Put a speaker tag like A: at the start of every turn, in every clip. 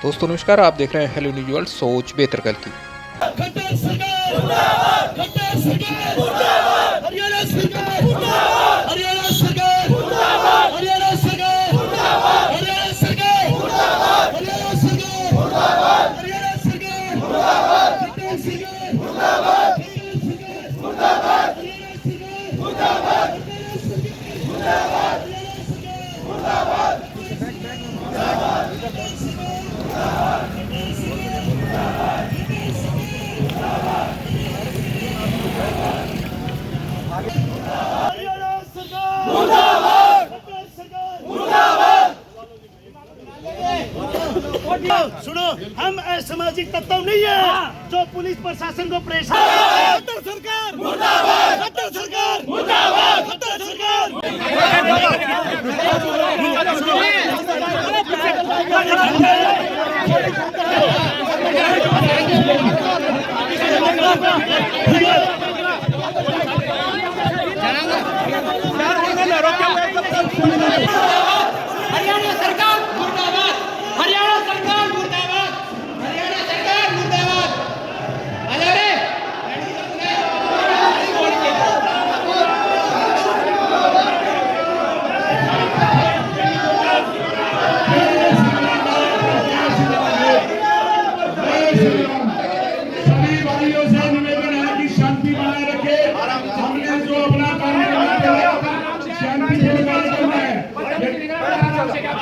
A: दोस्तों नमस्कार, आप देख रहे हैं हेलो न्यूज वर्ल्ड। सोच बेहतर कल की।
B: खट्टर सरकार मुर्दाबाद, खट्टर सरकार मुर्दाबाद, हरियाणा सरकार मुर्दाबाद, हरियाणा सरकार मुर्दाबाद, हरियाणा सरकार मुर्दाबाद, हरियाणा सरकार मुर्दाबाद, हरियाणा सरकार मुर्दाबाद, हरियाणा सरकार मुर्दाबाद, खट्टर सरकार मुर्दाबाद, खट्टर सरकार मुर्दाबाद, हरियाणा सरकार मुर्दाबाद, हरियाणा सरकार मुर्दाबाद, हरियाणा सरकार मुर्दाबाद, हरियाणा सरकार मुर्दाबाद, खट्टर सरकार मुर्दाबाद। सुनो, हम असामाजिक तत्व नहीं है जो पुलिस प्रशासन को परेशान। खट्टर सरकार मुर्दाबाद, खट्टर सरकार मुर्दाबाद, खट्टर सरकार।
C: हरियाणा सरकार मुर्दाबाद, हरियाणा सरकार मुर्दाबाद, हरियाणा सरकार मुर्दाबाद। अरे
B: सभी भाइयों से निवेदन है कि शांति बनाए रखे। हमने जो अपना काम शांति करना है।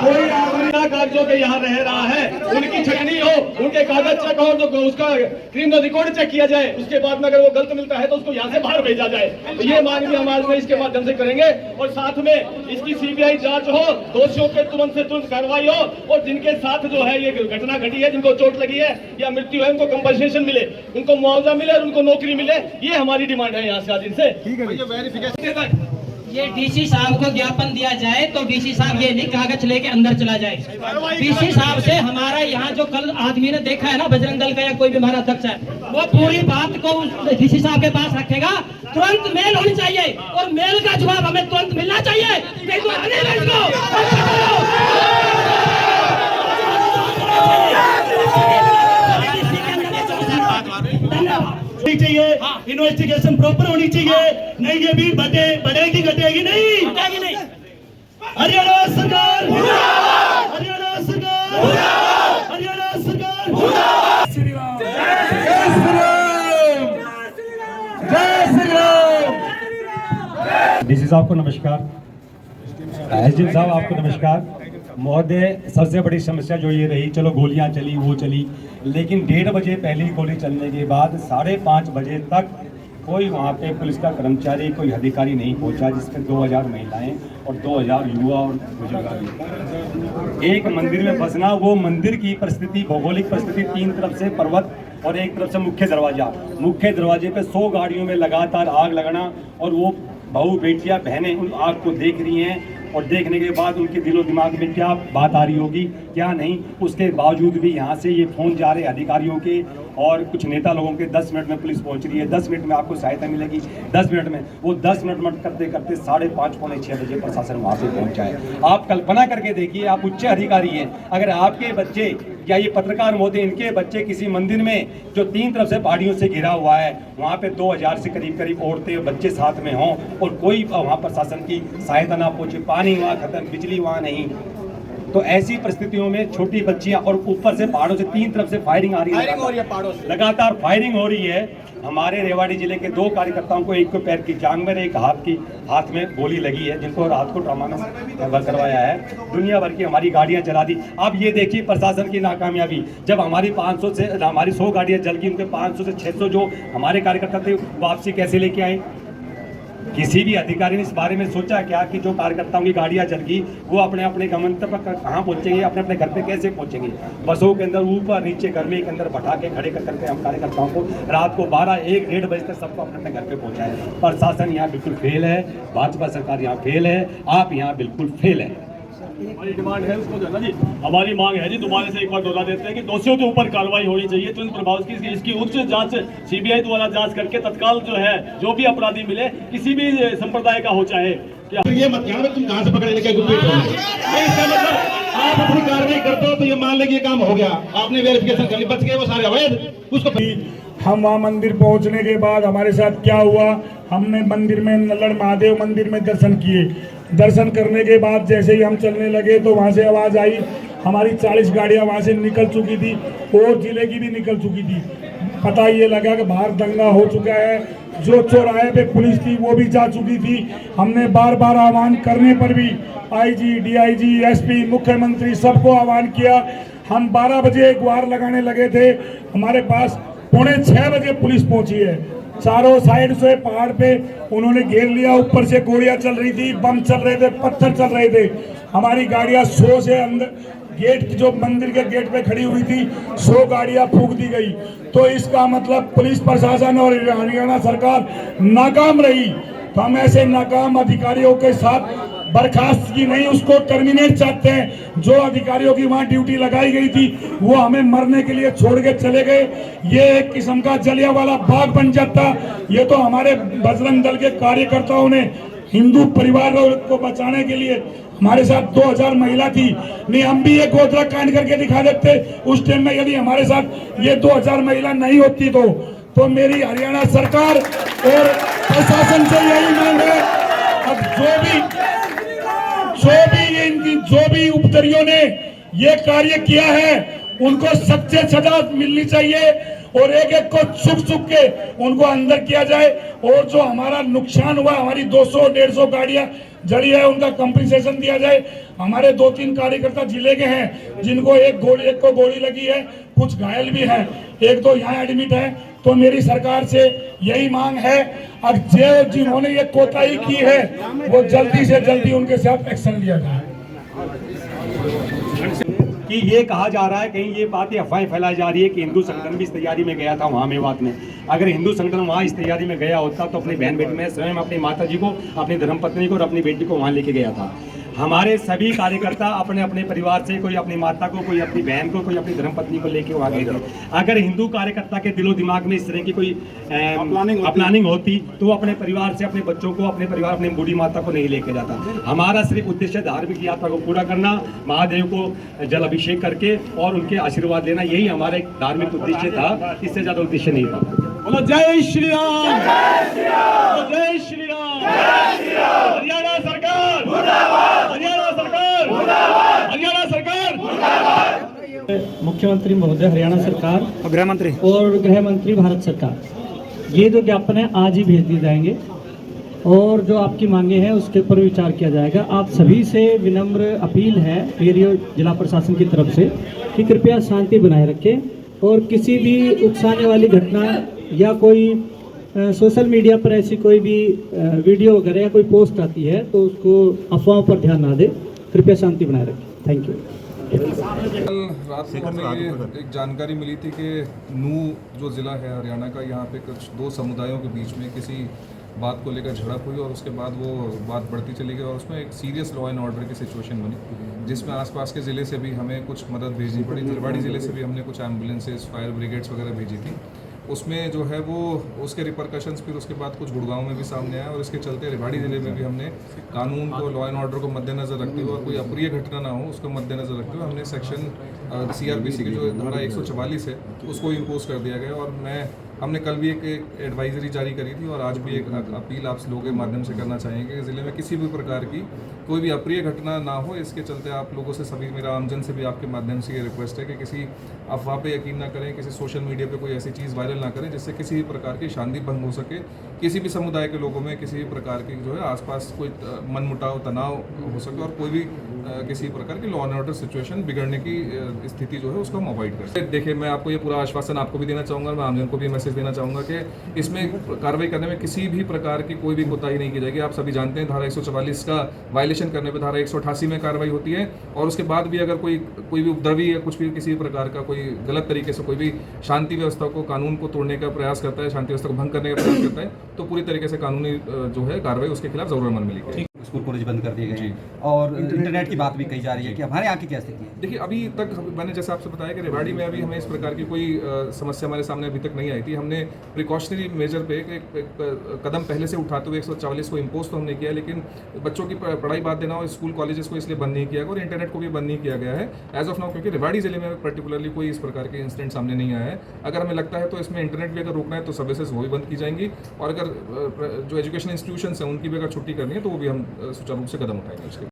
B: कोई कागजों के यहाँ रह रहा है, उनकी छटनी हो, उनके कागज चेक हो, तो उसका क्रिमिनल रिकॉर्ड चेक किया जाए। उसके बाद में अगर वो गलत मिलता है तो उसको यहाँ से बाहर भेजा जाए। तो ये मानवीय समाज में इसके माध्यम से करेंगे। और साथ में इसकी सीबीआई जांच हो, दोषियों पे तुरंत से तुरंत कार्रवाई हो, और जिनके साथ जो है ये घटना घटी है, जिनको चोट लगी है या मृत्यु है, उनको कंपनसेशन मिले, उनको मुआवजा मिले और उनको नौकरी मिले। ये हमारी डिमांड है यहाँ से आज इनसे।
C: ये डीसी साहब को ज्ञापन दिया जाए तो डीसी साहब ये नहीं कागज लेके अंदर चला जाए। डीसी साहब से हमारा यहाँ जो कल आदमी ने देखा है ना, बजरंग दल का या कोई भी हमारा अध्यक्ष है, वो पूरी बात को डीसी साहब के पास रखेगा। तुरंत मेल होनी चाहिए और मेल का जवाब हमें तुरंत मिलना चाहिए। नहीं तो आने वाले
B: चाहिए, इन्वेस्टिगेशन प्रॉपर होनी चाहिए। नहीं ये भी बढ़ेगी घटेगी नहीं। हरियाणा सरकार मुर्दाबाद, हरियाणा सरकार मुर्दाबाद, हरियाणा सरकार मुर्दाबाद। श्री राम, जय श्री राम, जय श्री राम।
D: डीसी साहब को नमस्कार, एसडीएम साहब आपको नमस्कार। महोदय, सबसे बड़ी समस्या जो ये रही, चलो गोलियां चली वो चली, लेकिन 1:30 बजे पहली गोली चलने के बाद 5:30 बजे तक कोई वहाँ पे पुलिस का कर्मचारी, कोई अधिकारी नहीं पहुँचा, जिसमें 2000 महिलाएं और 2000 युवा और बुजुर्ग। एक मंदिर में बसना, वो मंदिर की परिस्थिति, भौगोलिक परिस्थिति, 3 तरफ से पर्वत और एक तरफ से मुख्य दरवाजे पे 100 गाड़ियों में लगातार आग लगना, और वो बहू बेटियां बहनें उन आग को देख रही हैं, और देखने के बाद उनके दिलो दिमाग में क्या बात आ रही होगी क्या नहीं। उसके बावजूद भी यहाँ से ये फ़ोन जा रहे अधिकारियों के और कुछ नेता लोगों के, 10 मिनट में पुलिस पहुँच रही है, 10 मिनट में आपको सहायता मिलेगी, 10 मिनट में। वो 10 मिनट करते करते 5:30 पौने 6 बजे प्रशासन वहाँ पे पहुँचा है। आप कल्पना करके देखिए, आप उच्च अधिकारी हैं, अगर आपके बच्चे या ये पत्रकार महोदय, इनके बच्चे किसी मंदिर में जो 3 तरफ से पहाड़ियों से घिरा हुआ है, वहाँ पे 2000 से करीब औरतें और बच्चे साथ में हों, और कोई वहाँ प्रशासन की सहायता ना पहुँचे, पानी वहाँ खत्म, बिजली वहाँ नहीं, तो ऐसी परिस्थितियों में छोटी बच्चियां, और ऊपर से पहाड़ों से 3 तरफ से फायरिंग आ रही है, लगातार फायरिंग हो रही है। हमारे रेवाड़ी जिले के 2 कार्यकर्ताओं को, एक को पैर की जांघ में, एक हाथ में गोली लगी है, जिनको रात को ट्रॉमा में करवाया है। दुनिया भर की हमारी गाड़ियां जला दी। अब ये देखिए प्रशासन की नाकामयाबी, जब हमारी 100 गाड़ियां जल गई, उनके 500 से 600 जो हमारे कार्यकर्ता थे वापसी कैसे लेके आए। किसी भी अधिकारी ने इस बारे में सोचा क्या कि जो कार्यकर्ताओं की गाड़ियां जल गई, वो अपने अपने गंतव्य पर कहाँ पहुंचेंगे, अपने अपने घर पे कैसे पहुंचेंगे। बसों के अंदर ऊपर नीचे गर्मी के अंदर बैठा के खड़े कर करके हम कार्यकर्ताओं को रात को 12-1-1:30 बजे तक सबको अपने अपने घर पे पहुंचाए। प्रशासन यहाँ बिल्कुल फेल है, भाजपा सरकार यहाँ फेल है, आप यहाँ बिल्कुल फेल है।
E: हमारी डिमांड है उसको देना जी। हमारी मांग है जी, दोबारा से एक बार दोहरा देते हैं कि दोषियों के ऊपर कार्रवाई होनी चाहिए तुरंत प्रभाव की। इसकी उच्च जांच सीबीआई द्वारा जांच करके तत्काल जो है जो भी अपराधी मिले, किसी भी संप्रदाय का हो चाहे,
B: ये मत ध्यान में तुम कहां से पकड़े लेके आप अपनी कार्रवाई करते हो तो ये मान लेंगे ये काम हो गया, आपने वेरिफिकेशन कर ली, बच गए वो सारे अवैध उसको।
F: हम वहाँ मंदिर पहुँचने के बाद हमारे साथ क्या हुआ, हमने मंदिर में नल्लड़ महादेव मंदिर में दर्शन किए। दर्शन करने के बाद जैसे ही हम चलने लगे तो वहाँ से आवाज़ आई, हमारी 40 गाड़ियाँ वहाँ से निकल चुकी थी और जिले की भी निकल चुकी थी। पता ये लगा कि बाहर दंगा हो चुका है, जो चौराहे पे पुलिस थी वो भी जा चुकी थी। हमने बार बार आह्वान करने पर भी आईजी, डीआईजी, एसपी, मुख्यमंत्री सबको आह्वान किया। हम 12 बजे गुहार लगाने लगे थे, हमारे पास 5:45 बजे पुलिस पहुंची है। चारों साइड से पहाड़ पे उन्होंने घेर लिया, ऊपर से गोलियां चल रही थी, बम चल रहे थे, पत्थर चल रहे थे। हमारी गाड़ियां 100 से अंदर गेट जो मंदिर के गेट पे खड़ी हुई थी 100 गाड़ियां फूंक दी गई। तो इसका मतलब पुलिस प्रशासन और हरियाणा सरकार नाकाम रही। तो हम ऐसे नाकाम अधिकारियों के साथ बर्खास्त की नहीं, उसको टर्मिनेट चाहते हैं। जो अधिकारियों की वहां ड्यूटी लगाई गई थी वो हमें मरने के लिए छोड़ के चले गए। ये एक किस्म का जलियांवाला बाग बन जाता। ये तो हमारे बजरंग दल के कार्यकर्ताओं ने हिंदू परिवार को बचाने के लिए, हमारे साथ 2000 महिला थी, नहीं हम भी ये गोदरा कांड करके दिखा देते उस टाइम में। यदि हमारे साथ ये 2000 महिला नहीं होती तो मेरी हरियाणा सरकार और प्रशासन से यही मांग है, अब जो भी उपद्रवियों ने ये कार्य किया है उनको सच्चे सजा मिलनी चाहिए और एक एक को चुक के उनको अंदर किया जाए। और जो हमारा नुकसान हुआ, हमारी 200-150 गाड़ियां जली है, उनका कंपनसेशन दिया जाए। हमारे 2-3 कार्यकर्ता जिले के हैं जिनको एक को गोली लगी है, कुछ घायल भी हैं, एक तो यहाँ एडमिट है। तो मेरी सरकार से यही मांग है, अब जिन्होंने ये कोताही की है वो जल्दी से जल्दी उनके साथ एक्शन लिया जाए।
D: कि ये कहा जा रहा है, कहीं ये बात अफवाहें फैलाई जा रही है कि हिंदू संगठन भी इस तैयारी में गया था वहाँ मेवात में। अगर हिंदू संगठन वहाँ इस तैयारी में गया होता तो अपनी बहन बेटी में स्वयं अपनी माता जी को, अपनी धर्मपत्नी को और अपनी बेटी को वहाँ लेके गया था। हमारे सभी कार्यकर्ता अपने अपने परिवार से, कोई अपनी माता को, कोई अपनी बहन को, कोई अपनी धर्मपत्नी को लेके वहाँ गए थे। अगर हिंदू कार्यकर्ता के दिलो दिमाग में इस तरह की कोई प्लानिंग होती तो वो अपने परिवार से, अपने बच्चों को, अपने परिवार, अपनी बूढ़ी माता को नहीं लेके जाता। हमारा सिर्फ उद्देश्य धार्मिक यात्रा को पूरा करना, महादेव को जल अभिषेक करके और उनके आशीर्वाद लेना, यही हमारा एक धार्मिक उद्देश्य था, इससे ज्यादा उद्देश्य नहीं था।
E: बोलो जय श्री राम, जय श्री राम, हरियाणा सरकार मुर्दाबाद, हरियाणा सरकार मुर्दाबाद, हरियाणा सरकार मुर्दाबाद।
C: मुख्यमंत्री महोदय, हरियाणा सरकार
D: और गृह मंत्री
C: भारत सरकार, ये जो ज्ञापन है आज ही भेज दिए जाएंगे और जो आपकी मांगे हैं उसके ऊपर विचार किया जाएगा। आप सभी से विनम्र अपील है मेरी और जिला प्रशासन की तरफ से कि कृपया शांति बनाए रखें और किसी भी उकसाने वाली घटना या कोई सोशल मीडिया पर ऐसी कोई भी वीडियो वगैरह या कोई पोस्ट आती है तो उसको अफवाहों पर ध्यान ना दे, कृपया शांति बनाए रखें। Thank you.
G: कल रात को हमें एक जानकारी मिली थी कि नू जो ज़िला है हरियाणा का, यहाँ पे कुछ 2 समुदायों के बीच में किसी बात को लेकर झड़प हुई और उसके बाद वो बात बढ़ती चली गई और उसमें एक सीरियस लॉ एंड ऑर्डर की सिचुएशन बनी, जिसमें आसपास के ज़िले से भी हमें कुछ मदद भेजनी पड़ी। रेवाड़ी ज़िले से भी हमने कुछ एम्बुलेंसेज, फायर ब्रिगेड्स वगैरह भेजी थी। उसमें जो है वो उसके रिपरकशंस फिर उसके बाद कुछ गुड़गांव में भी सामने आया और इसके चलते रेवाड़ी ज़िले में भी हमने कानून को, लॉ एंड ऑर्डर को मद्देनज़र रखते हुए और कोई अप्रिय घटना ना हो उसको मद्देनज़र रखते हुए हमने सेक्शन CRPC की जो धारा 144 है उसको इम्पोज कर दिया गया। और हमने कल भी एक एडवाइजरी जारी करी थी और आज भी एक अपील आप लोगों के माध्यम से करना चाहेंगे कि ज़िले में किसी भी प्रकार की कोई भी अप्रिय घटना ना हो। इसके चलते आप लोगों से सभी, मेरा आमजन से भी आपके माध्यम से ये रिक्वेस्ट है कि किसी अफवाह पे यकीन ना करें, किसी सोशल मीडिया पे कोई ऐसी चीज़ वायरल ना करें जिससे किसी भी प्रकार की शांति भंग हो सके, किसी भी समुदाय के लोगों में किसी भी प्रकार की जो है आसपास कोई मनमुटाव, तनाव हो सके और कोई भी किसी प्रकार की लॉ एंड ऑर्डर सिचुएशन बिगड़ने की स्थिति जो है उसको हम अवॉइड करें। देखिए, मैं आपको ये पूरा आश्वासन आपको भी देना चाहूँगा, मैं आमजन को भी मैसेज देना चाहूँगा कि इसमें कार्रवाई करने में किसी भी प्रकार की कोई भी कोताही नहीं की जाएगी। आप सभी जानते हैं धारा 144 का वायलेशन करने पर धारा 188 में कार्रवाई होती है और उसके बाद भी अगर कोई भी उपद्रवी या कुछ भी किसी प्रकार का कोई गलत तरीके से कोई भी शांति व्यवस्था को, कानून को तोड़ने का प्रयास करता है, शांति व्यवस्था को भंग करने का प्रयास करता है तो पूरी तरीके से कानूनी जो है कार्रवाई उसके खिलाफ जरूर अमल में मिलेगी।
H: स्कूल कॉलेज बंद कर दिए गए हैं और इंटरनेट की बात भी कही जा रही है कि हमारे यहाँ की क्या स्थिति है?
G: देखिए, अभी तक मैंने जैसे आपसे बताया कि रेवाड़ी में अभी हमें इस प्रकार की कोई समस्या हमारे सामने अभी तक नहीं आई थी। हमने प्रिकॉशनरी मेजर पे एक कदम पहले से उठाते हुए 144 को इम्पोज तो हमने किया, लेकिन बच्चों की पढ़ाई बात देना हो स्कूल कॉलेजेस को इसलिए बंद नहीं किया गया और इंटरनेट को भी बंद नहीं किया गया है एज ऑफ नाउ, क्योंकि रेवाड़ी जिले में पर्टिकुलरली कोई इस प्रकार के इंसिडेंट सामने नहीं आया है। अगर हमें लगता है तो इसमें इंटरनेट भी अगर रोकना है तो सर्विसेज वो भी बंद की जाएंगी, और अगर जो एजुकेशन इंस्टीट्यूशंस हैं उनकी भी अगर छुट्टी करनी है तो वो भी हम सुचारू रूप से कदम उठाएंगे उसके